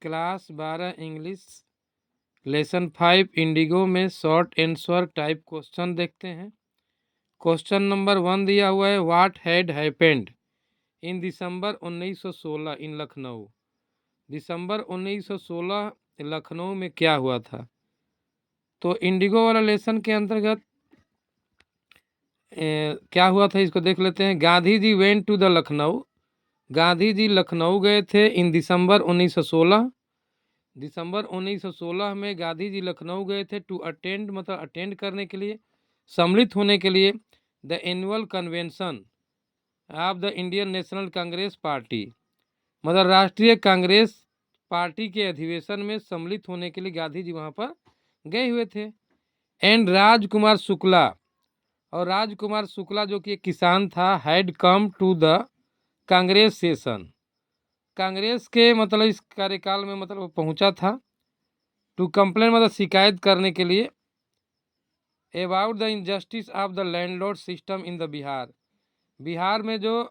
Class 12 English lesson 5 Indigo में short answer type question देखते हैं। क्वेश्चन नंबर 1 दिया हुआ है, व्हाट हैड हैपेंड इन दिसंबर 1916 इन लखनऊ। दिसंबर 1916 लखनऊ में क्या हुआ था? तो इंडिगो वाला लेसन के अंतर्गत क्या हुआ था इसको देख लेते हैं। Gandhi ji went to the Lucknow. Gandhi ji Lucknow गए थे इन दिसंबर 1916। दिसंबर 1916 में गांधी जी लखनऊ गए थे टू अटेंड मतलब अटेंड करने के लिए, सम्मिलित होने के लिए the annual convention of the Indian national Congress party, मतलब राष्ट्रीय कांग्रेस पार्टी के अधिवेशन में सम्मिलित होने के लिए गांधी जी वहां पर गए हुए थे। एंड राजकुमार शुक्ला, और राजकुमार शुक्ला जो कि एक किसान था, had come to the Congress session, Congress के मतलब इस कार्यकाल में मतलब वो पहुंचा था। टू कंप्लेन मतलब शिकायत करने के लिए about the injustice of the landlord system in the Bihar, Bihar में जो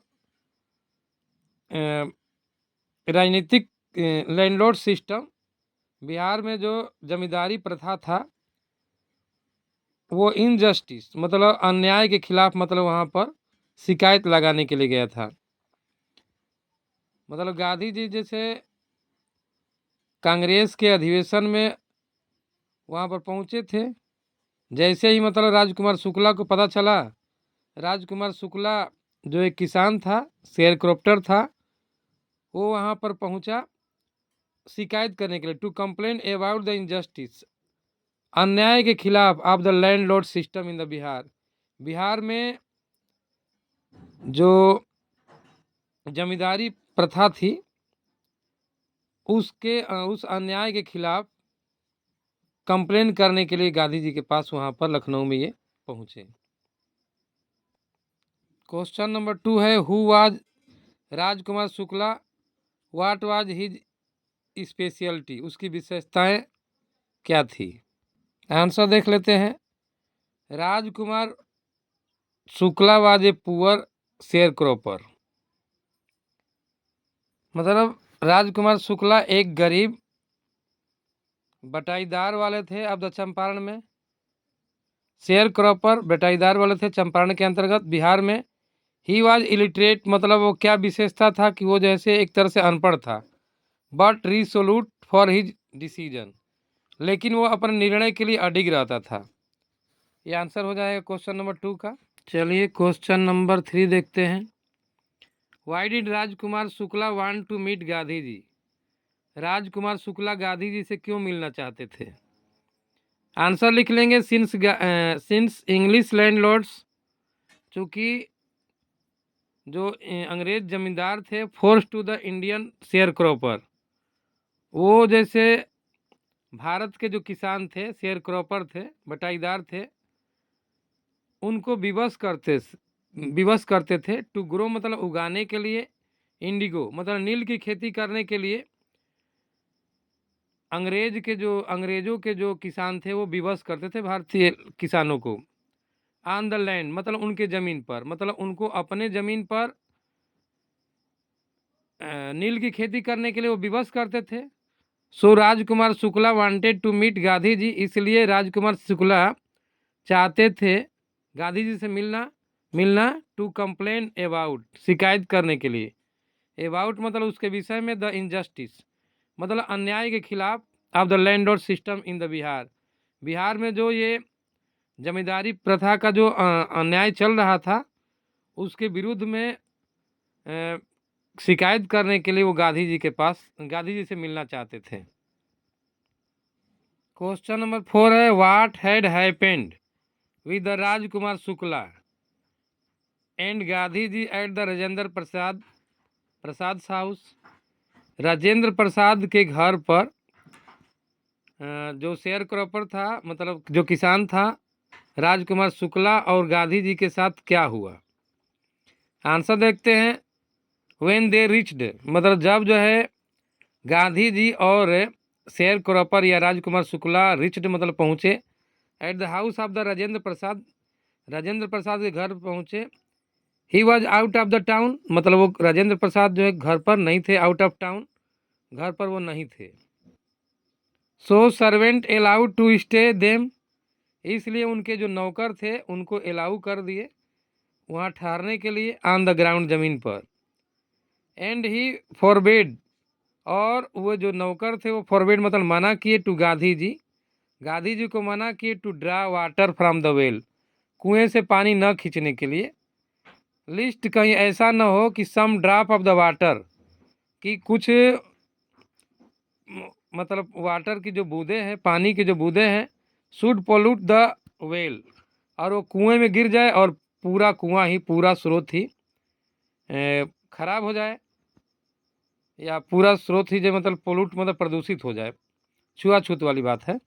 राजनीतिक लैंडलॉर्ड सिस्टम, बिहार में जो जमींदारी प्रथा था, वो इनजस्टिस मतलब अन्याय के खिलाफ मतलब वहां पर शिकायत लगाने के लिए गया था। मतलब गांधी जी जैसे कांग्रेस के अधिवेशन में वहां पर पहुंचे थे, जैसे ही मतलब राजकुमार शुक्ला को पता चला, राजकुमार शुक्ला जो एक किसान था, शेयर क्रॉप्टर था, वो वहां पर पहुंचा शिकायत करने के लिए, to complain about the injustice, अन्याय के खिलाफ of the landlord system in the Bihar, Bihar में जो जमींदारी प्रथा थी उसके उस अन्याय के खिलाफ कंप्लेन करने के लिए गांधी जी के पास वहां पर लखनऊ में ये पहुंचे। क्वेश्चन नंबर 2 है, who was Rajkumar Shukla, what was his speciality, उसकी विशेषताएं क्या थी? आंसर देख लेते हैं। Rajkumar Shukla was a poor sharecropper, मतलब राजकुमार शुक्ला एक गरीब बटाईदार वाले थे। अब द चंपारण में शेयर क्रॉपर बटाईदार वाले थे चंपारण के अंतर्गत बिहार में। ही वाज इलिटरेट, मतलब वो क्या विशेषता था कि वो जैसे एक तरह से अनपढ़ था, बट रिसोल्यूट फॉर हिज डिसीजन, लेकिन वो अपने निर्णय के लिए अडिग रहता था। ये आंसर हो जाएगा क्वेश्चन नंबर 2 का। चलिए क्वेश्चन नंबर 3 देखते हैं। Why did Rajkumar Shukla want to meet Gandhi ji, Rajkumar Shukla Gandhi ji से क्यों मिलना चाहते थे? आंसर लिख लेंगे, सिंस इंग्लिश लैंडलॉर्ड्स, चूंकि जो अंग्रेज जमींदार थे, force to the Indian share cropper, वो जैसे भारत के जो किसान थे, शेयर क्रॉपर थे, बटाईदार थे, उनको विवश करते थे टू ग्रो मतलब उगाने के लिए, इंडिगो मतलब नील की खेती करने के लिए अंग्रेजों के जो किसान थे वो विवश करते थे भारतीय किसानों को। ऑन द लैंड मतलब उनके ज़मीन पर, मतलब उनको अपने ज़मीन पर नील की खेती करने के लिए वो विवश करते थे। So Rajkumar Shukla wanted to meet Gandhi ji, इसलिए राजकुमार शुक्ला चाहते थे गांधी जी से मिलना टू कंप्लेन अबाउट, शिकायत करने के लिए, अबाउट मतलब उसके विषय में, द इनजस्टिस मतलब अन्याय के खिलाफ, of the landlord system in the Bihar, Bihar में जो ये जमींदारी प्रथा का जो अन्याय चल रहा था उसके विरुद्ध में शिकायत करने के लिए वो गांधी जी से मिलना चाहते थे। क्वेश्चन नंबर 4 है, what had happened with the Rajkumar Shukla and Gandhi ji at the Rajendra Prasad house, Rajendra Prasad के घर पर जो शेयर क्रॉपर था मतलब जो किसान था राजकुमार शुक्ला और गांधी जी के साथ क्या हुआ? आंसर देखते हैं। व्हेन दे रिच्ड मतलब जब जो है गांधी जी और शेयर क्रॉपर या राजकुमार शुक्ला रिच्ड मतलब पहुंचे, at the house of the Rajendra Prasad के घर पहुंचे। He was out of the town मतलब वो राजेंद्र प्रसाद जो है घर पर नहीं थे, आउट ऑफ टाउन घर पर वो नहीं थे। So servant allowed to stay them, इसलिए उनके जो नौकर थे उनको अलाउ कर दिए वहाँ ठहरने के लिए ऑन द ग्राउंड, ज़मीन पर। एंड ही फॉरबिड, और वो जो नौकर थे वो फॉरबिड मतलब मना किए टू गांधी जी को मना किए to draw water from the well, कुएं से पानी न खींचने के लिए। लिस्ट कहीं ऐसा न हो कि सम ड्रॉप ऑफ द वाटर, कि कुछ मतलब वाटर की जो बूंदें हैं, पानी की जो बूंदें हैं, शुड पोल्यूट द वेल, और वो कुएं में गिर जाए और पूरा कुआं ही, पूरा स्रोत ही खराब हो जाए, या पूरा स्रोत ही जो मतलब पोल्यूट मतलब प्रदूषित हो जाए, छुआछूत वाली बात है।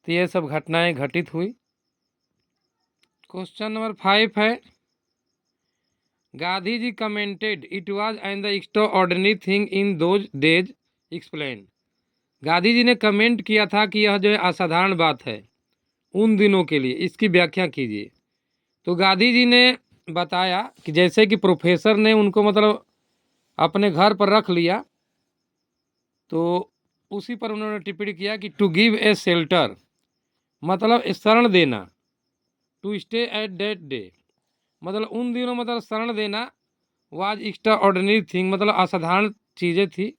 तो ये सब घटनाएं घटित हुई। क्वेश्चन नंबर 5 है, Gandhi ji commented it was and the extraordinary thing in those days, explain. Gandhi ji ने कमेंट किया था कि यह जो है असाधारण बात है उन दिनों के लिए, इसकी व्याख्या कीजिए। तो गांधी जी ने बताया कि जैसे कि प्रोफेसर ने उनको मतलब अपने घर पर रख लिया, तो उसी पर उन्होंने टिप्पणी किया कि टू गिव ए शेल्टर मतलब शरण देना, to stay at that day मतलब उन दिनों मतलब शरण देना, वाज एक्स्ट्रा ऑर्डिनरी थिंग मतलब असाधारण चीज़ें थी।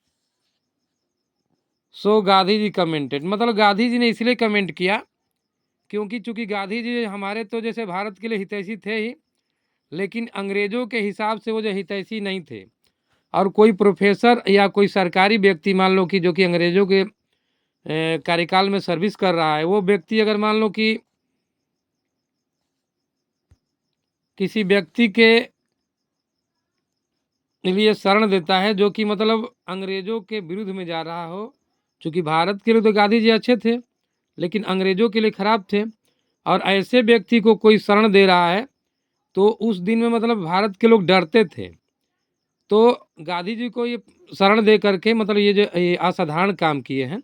सो गांधी जी कमेंटेड मतलब गांधी जी ने इसलिए कमेंट किया क्योंकि चूंकि गांधी जी हमारे तो जैसे भारत के लिए हितैषी थे ही, लेकिन अंग्रेजों के हिसाब से वो जो हितैषी नहीं थे। और कोई प्रोफेसर या कोई सरकारी व्यक्ति मान लो कि जो कि अंग्रेजों के कार्यकाल में सर्विस कर रहा है, वो व्यक्ति अगर मान लो कि किसी व्यक्ति के लिए शरण देता है जो कि मतलब अंग्रेजों के विरुद्ध में जा रहा हो, चूँकि भारत के लिए तो गांधी जी अच्छे थे लेकिन अंग्रेजों के लिए खराब थे, और ऐसे व्यक्ति को कोई शरण दे रहा है तो उस दिन में मतलब भारत के लोग डरते थे। तो गांधी जी को ये शरण दे करके मतलब ये जो ये असाधारण काम किए हैं।